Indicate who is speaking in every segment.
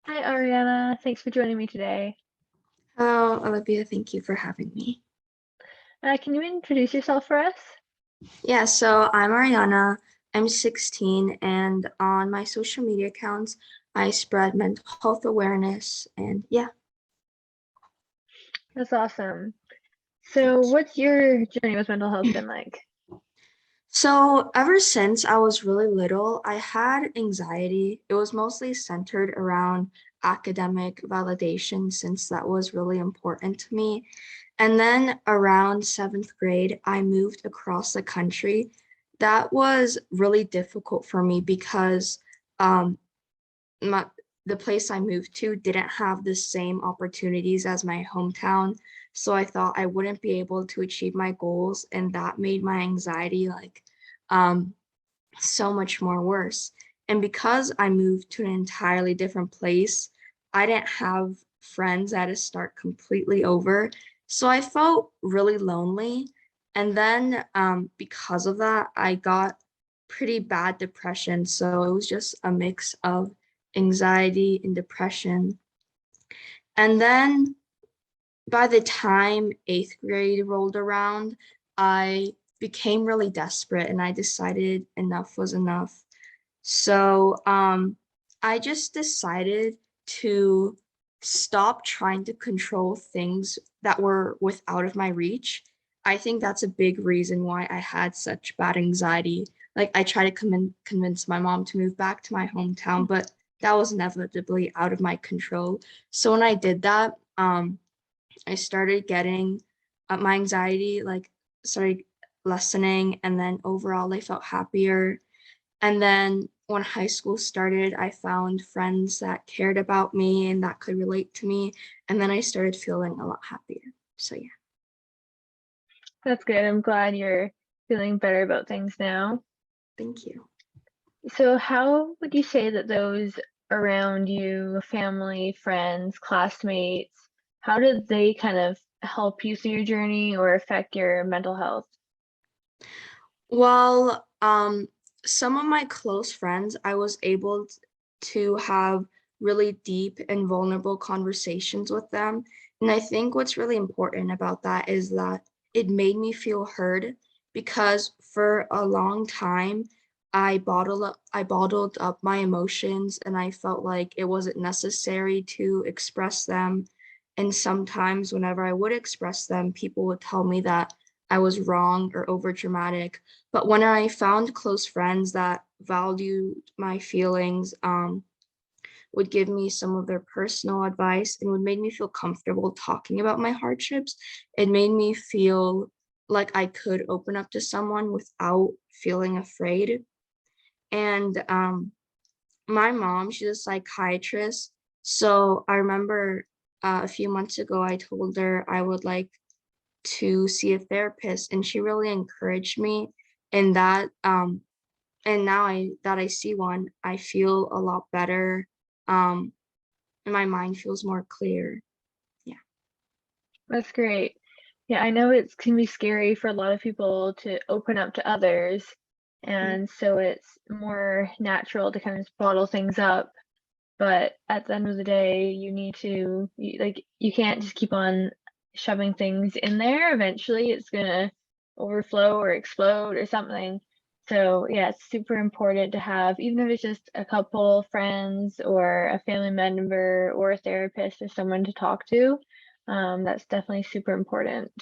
Speaker 1: Hi, Aryana. Thanks for joining me today.
Speaker 2: Hello, Olivia. Thank you for having me.
Speaker 1: Can you introduce yourself for us?
Speaker 2: Yeah, so I'm Aryana. I'm 16, and on my social media accounts, I spread mental health awareness. And yeah,
Speaker 1: That's awesome. So,
Speaker 2: thank you.
Speaker 1: what's your journey with mental health been like?
Speaker 2: So, ever since I was really little, I had anxiety. It was mostly centered around academic validation, since that was really important to me. And then around seventh grade, I moved across the country. That was really difficult for me because um, my, the place I moved to didn't have the same opportunities as my hometown. So I thought I wouldn't be able to achieve my goals, and that made my anxiety um, so much more worse. And because I moved to an entirely different place, I didn't have friends. I had to start completely over. So I felt really lonely. And then because of that, I got pretty bad depression. So it was just a mix of anxiety and depression. And then by the time eighth grade rolled around, I became really desperate and I decided enough was enough. So I just decided to stop trying to control things that were without of my reach. I think that's a big reason why I had such bad anxiety. Like I tried to convince my mom to move back to my hometown, but that was inevitably out of my control. So when I did that, I started getting my anxiety like started lessening, and then overall I felt happier. And then when high school started, I found friends that cared about me and that could relate to me. And then I started feeling a lot happier. So, yeah,
Speaker 1: That's good. I'm glad you're feeling better about things now.
Speaker 2: thank you.
Speaker 1: So, how would you say that those around you, family, friends, classmates, how did they kind of help you through your journey or affect your mental health?
Speaker 2: Well, some of my close friends, I was able to have really deep and vulnerable conversations with them. And I think what's really important about that is that it made me feel heard, because for a long time I bottled up my emotions and I felt like it wasn't necessary to express them. And sometimes whenever I would express them, people would tell me that I was wrong or over dramatic. But when I found close friends that valued my feelings, would give me some of their personal advice and would make me feel comfortable talking about my hardships, it made me feel like I could open up to someone without feeling afraid. And my mom, she's a psychiatrist. So I remember a few months ago, I told her I would like to see a therapist, and she really encouraged me in that. And now I see one, I feel a lot better. Um, and my mind feels more clear. Yeah.
Speaker 1: That's great. Yeah, I know it can be scary for a lot of people to open up to others,
Speaker 2: Mm.
Speaker 1: and so it's more natural to kind of bottle things up. But at the end of the day, you need to you can't just keep on shoving things in there. Eventually, it's gonna overflow or explode or something. So yeah, it's super important to have, even if it's just a couple friends or a family member or a therapist or someone to talk to. That's definitely super important.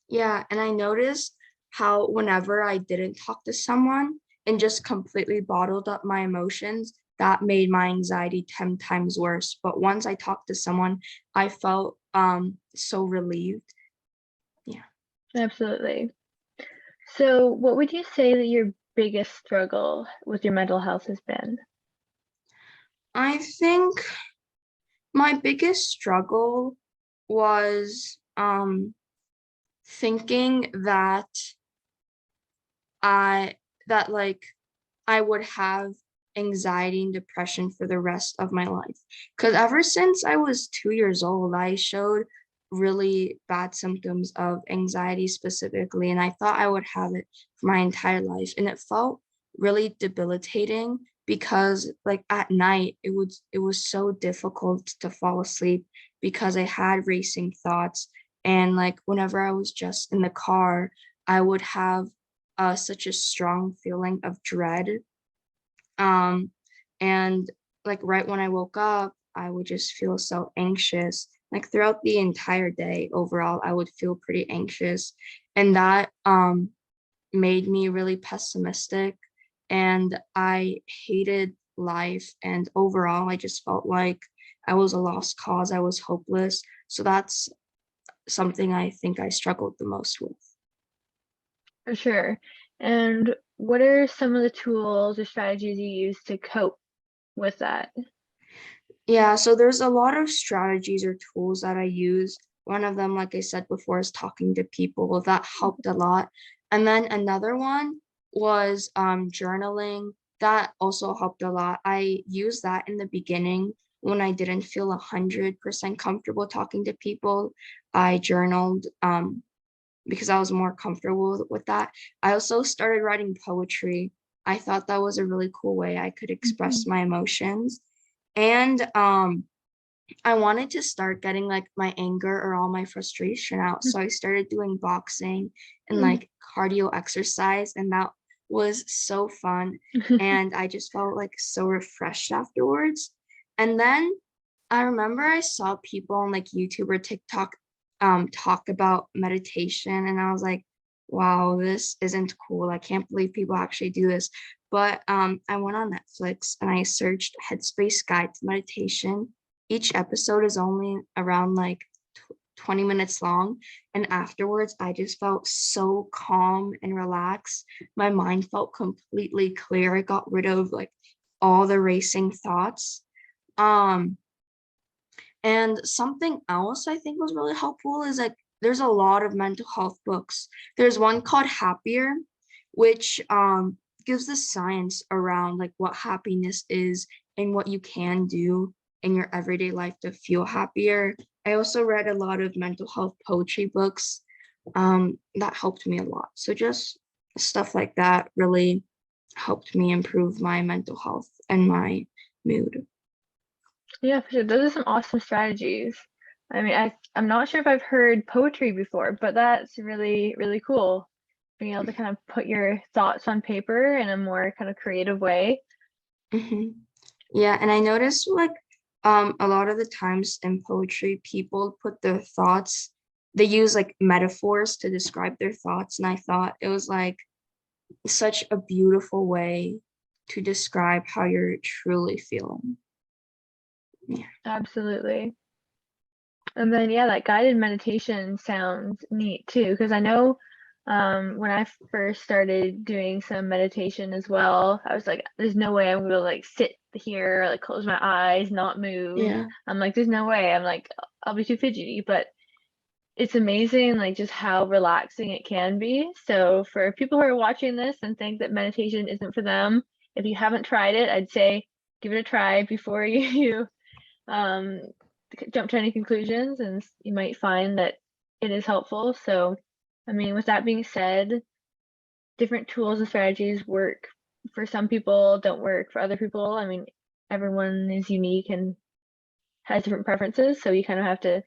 Speaker 2: Yeah, and I noticed how whenever I didn't talk to someone and just completely bottled up my emotions, that made my anxiety 10 times worse. But once I talked to someone, I felt so relieved. Yeah.
Speaker 1: Absolutely. So, what would you say that your biggest struggle with your mental health has been?
Speaker 2: I think my biggest struggle was thinking I that like I would have anxiety and depression for the rest of my life. Because ever since I was 2 years old, I showed really bad symptoms of anxiety specifically, and I thought I would have it for my entire life. And it felt really debilitating because like at night it was so difficult to fall asleep because I had racing thoughts. And like whenever I was just in the car, I would have such a strong feeling of dread. Um, and like right when I woke up, I would just feel so anxious. Like throughout the entire day, overall, I would feel pretty anxious. And that made me really pessimistic. And I hated life. And overall, I just felt like I was a lost cause. I was hopeless. So that's something I think I struggled the most with.
Speaker 1: For sure. And what are some of the tools or strategies you use to cope with that?
Speaker 2: Yeah, so there's a lot of strategies or tools that I use. One of them, like I said before, is talking to people. That helped a lot. And then another one was journaling. That also helped a lot. I used that in the beginning when I didn't feel 100% comfortable talking to people. I journaled because I was more comfortable with that. I also started writing poetry. I thought that was a really cool way I could express
Speaker 1: Mhm.
Speaker 2: my emotions. And I wanted to start getting like my anger or all my frustration out. So I started doing boxing and like cardio exercise, and that was so fun. And I just felt like so refreshed afterwards. And then I remember I saw people on like YouTube or TikTok talk about meditation, and I was like, wow, this isn't cool. I can't believe people actually do this. But I went on Netflix and I searched Headspace Guide to Meditation. Each episode is only around like 20 minutes long. And afterwards, I just felt so calm and relaxed. My mind felt completely clear. I got rid of like all the racing thoughts. Um, and something else I think was really helpful is like there's a lot of mental health books. There's one called Happier, which gives the science around like what happiness is and what you can do in your everyday life to feel happier. I also read a lot of mental health poetry books that helped me a lot. So just stuff like that really helped me improve my mental health and my mood.
Speaker 1: Yeah, for sure. Those are some awesome strategies. I mean, I'm not sure if I've heard poetry before, but that's really, really cool. Being able to kind of put your thoughts on paper in a more kind of creative way.
Speaker 2: Mhm. Yeah, and I noticed like a lot of the times in poetry, people put their thoughts, they use like metaphors to describe their thoughts. And I thought it was like such a beautiful way to describe how you're truly feeling. Yeah.
Speaker 1: Absolutely. And then yeah, that guided meditation sounds neat too, because I know when I first started doing some meditation as well, I was like, there's no way I'm gonna like sit here, like close my eyes, not move.
Speaker 2: Yeah.
Speaker 1: I'm like, there's no way. I'm like, I'll be too fidgety, but it's amazing like just how relaxing it can be. So for people who are watching this and think that meditation isn't for them, if you haven't tried it, I'd say give it a try before you um, jump to any conclusions, and you might find that it is helpful. So, I mean, with that being said, different tools and strategies work for some people, don't work for other people. I mean, everyone is unique and has different preferences, so you kind of have to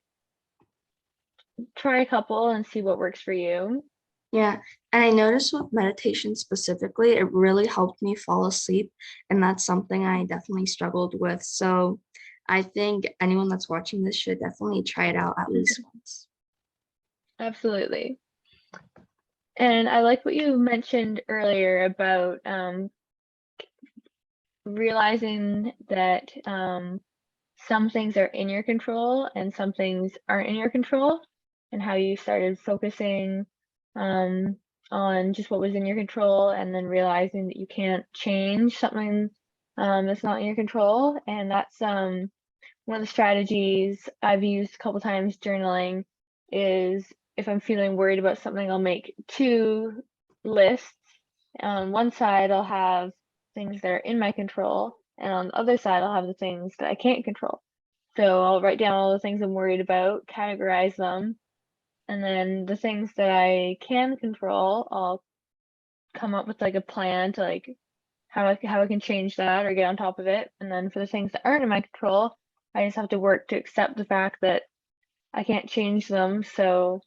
Speaker 1: try a couple and see what works for you.
Speaker 2: Yeah. And I noticed with meditation specifically, it really helped me fall asleep. And that's something I definitely struggled with. So I think anyone that's watching this should definitely try it out at least once.
Speaker 1: Absolutely. And I like what you mentioned earlier about realizing that some things are in your control and some things aren't in your control, and how you started focusing um, on just what was in your control and then realizing that you can't change something that's not in your control. And that's one of the strategies I've used a couple times journaling is if I'm feeling worried about something, I'll make two lists. On one side, I'll have things that are in my control, and on the other side, I'll have the things that I can't control. So I'll write down all the things I'm worried about, categorize them, and then the things that I can control, I'll come up with like a plan to like how I can change that or get on top of it. And then for the things that aren't in my control, I just have to work to accept the fact that I can't change them. So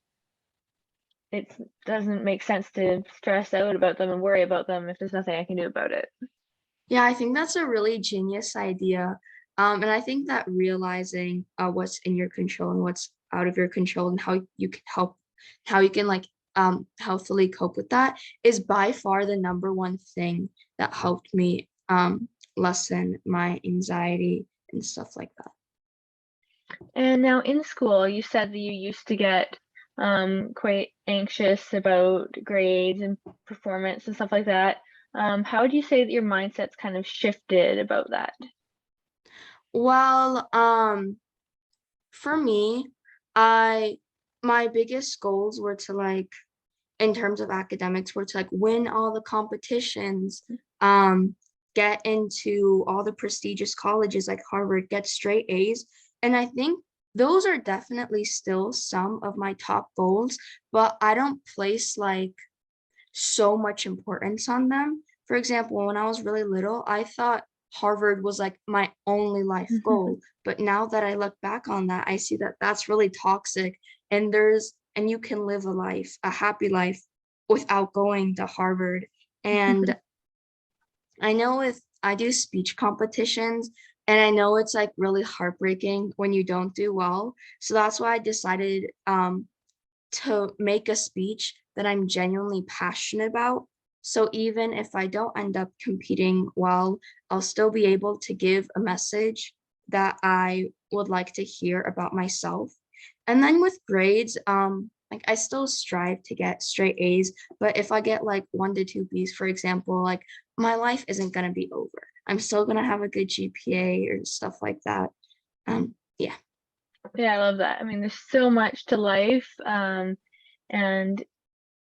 Speaker 1: it doesn't make sense to stress out about them and worry about them if there's nothing I can do about it.
Speaker 2: Yeah, I think that's a really genius idea. And I think that realizing what's in your control and what's out of your control and how you can help, how you can like healthily cope with that is by far the number one thing that helped me lessen my anxiety and stuff like that.
Speaker 1: And now in school, you said that you used to get quite anxious about grades and performance and stuff like that. How would you say that your mindset's kind of shifted about that?
Speaker 2: Well, for me, I my biggest goals were to like in terms of academics were to like win all the competitions, get into all the prestigious colleges like Harvard, get straight A's. And I think those are definitely still some of my top goals, but I don't place like so much importance on them. For example, when I was really little, I thought Harvard was like my only life goal. But now that I look back on that, I see that that's really toxic. And you can live a life, a happy life without going to Harvard. And I know if I do speech competitions, and I know it's like really heartbreaking when you don't do well. So that's why I decided to make a speech that I'm genuinely passionate about. So even if I don't end up competing well, I'll still be able to give a message that I would like to hear about myself. And then with grades, like I still strive to get straight A's, but if I get like 1 to 2 B's, for example, like my life isn't gonna be over. I'm still gonna have a good GPA or stuff like that. Yeah.
Speaker 1: Yeah, I love that. I mean, there's so much to life, and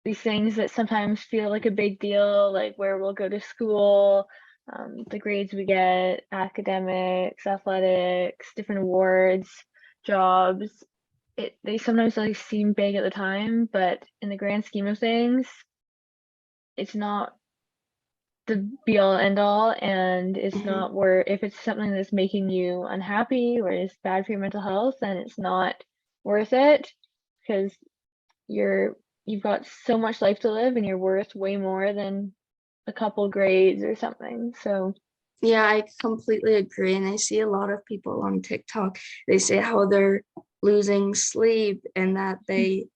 Speaker 1: these things that sometimes feel like a big deal, like where we'll go to school, the grades we get, academics, athletics, different awards, jobs. They sometimes like seem big at the time, but in the grand scheme of things, it's not the be all end all, and it's
Speaker 2: Mhm.
Speaker 1: not where if it's something that's making you unhappy or is bad for your mental health, then it's not worth it because you've got so much life to live and you're worth way more than a couple grades or something. So
Speaker 2: Yeah, I completely agree. And I see a lot of people on TikTok, they say how they're losing sleep and that they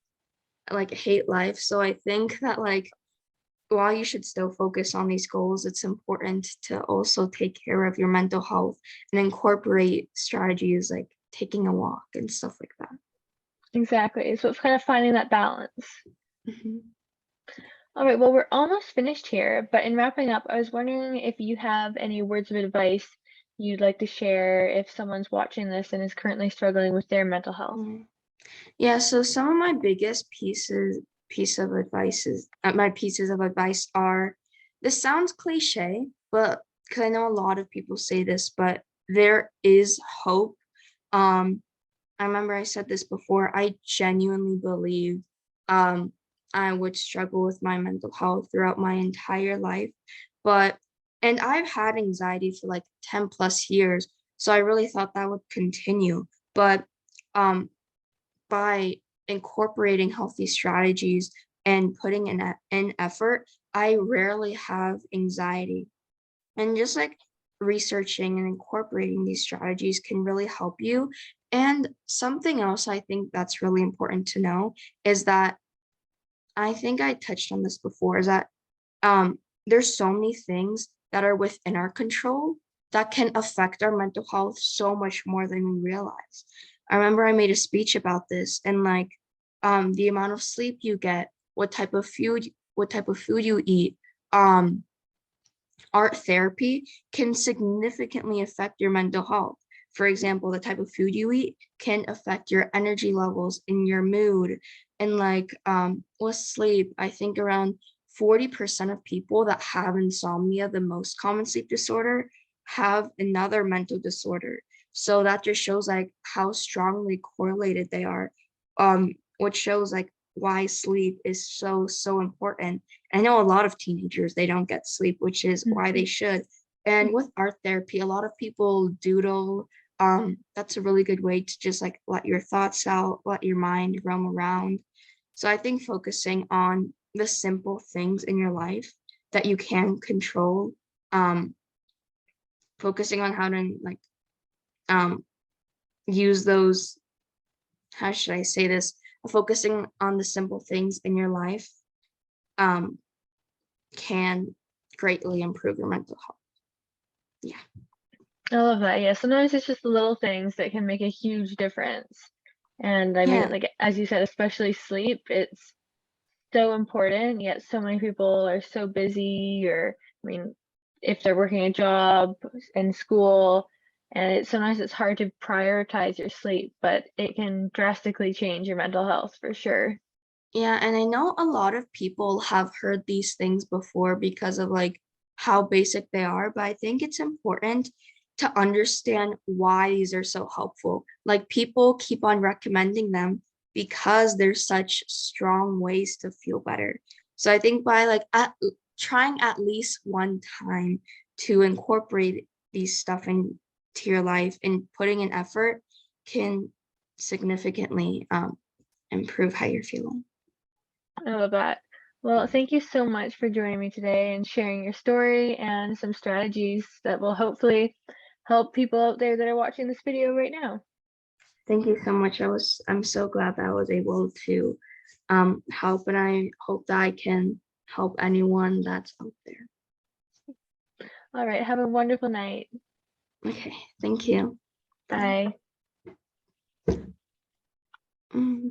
Speaker 2: like hate life. So I think that like while you should still focus on these goals, it's important to also take care of your mental health and incorporate strategies like taking a walk and stuff like that.
Speaker 1: exactly. So it's kind of finding that balance.
Speaker 2: Mhm.
Speaker 1: All right, well, we're almost finished here, but in wrapping up, I was wondering if you have any words of advice you'd like to share if someone's watching this and is currently struggling with their mental health.
Speaker 2: Mm. Yeah, so some of my biggest my pieces of advice are this sounds cliche, but because I know a lot of people say this, but there is hope. Um, I remember I said this before, I genuinely believe um I would struggle with my mental health throughout my entire life. But and I've had anxiety for like 10 plus years, so I really thought that would continue. But um by incorporating healthy strategies and putting in effort, I rarely have anxiety. And just like researching and incorporating these strategies can really help you. And something else I think that's really important to know is that I think I touched on this before is that there's so many things that are within our control that can affect our mental health so much more than we realize. I remember I made a speech about this and like the amount of sleep you get, what type of food you eat, um, art therapy can significantly affect your mental health. For example, the type of food you eat can affect your energy levels and your mood. And like with sleep, I think around 40% of people that have insomnia, the most common sleep disorder, have another mental disorder. So that just shows like how strongly correlated they are. Which shows like why sleep is so important. I know a lot of teenagers, they don't get sleep, which is why they
Speaker 1: Mhm.
Speaker 2: should. And with art therapy, a lot of people doodle. That's a really good way to just like let your thoughts out, let your mind roam around. So I think focusing on the simple things in your life that you can control, um, focusing on how to like um use those, how should I say this? Focusing on the simple things in your life um can greatly improve your mental health. Yeah.
Speaker 1: I love that. Yeah, sometimes it's just the little things that can make a huge difference. And I mean,
Speaker 2: Yeah.
Speaker 1: like as you said, especially sleep, it's so important, yet so many people are so busy or I mean, if they're working a job in school, and sometimes it's hard to prioritize your sleep, but it can drastically change your mental health for sure.
Speaker 2: Yeah, and I know a lot of people have heard these things before because of like how basic they are, but I think it's important to understand why these are so helpful. Like people keep on recommending them because they're such strong ways to feel better. So I think by like trying at least one time to incorporate these stuff into your life and putting in effort can significantly improve how you're feeling.
Speaker 1: I love that. Well, thank you so much for joining me today and sharing your story and some strategies that will hopefully help people out there that are watching this video right now.
Speaker 2: Thank you so much. I'm so glad that I was able to help, and I hope that I can help anyone that's out there.
Speaker 1: All right, have a wonderful night.
Speaker 2: Okay, thank you. Bye.
Speaker 1: Bye.
Speaker 2: Mm.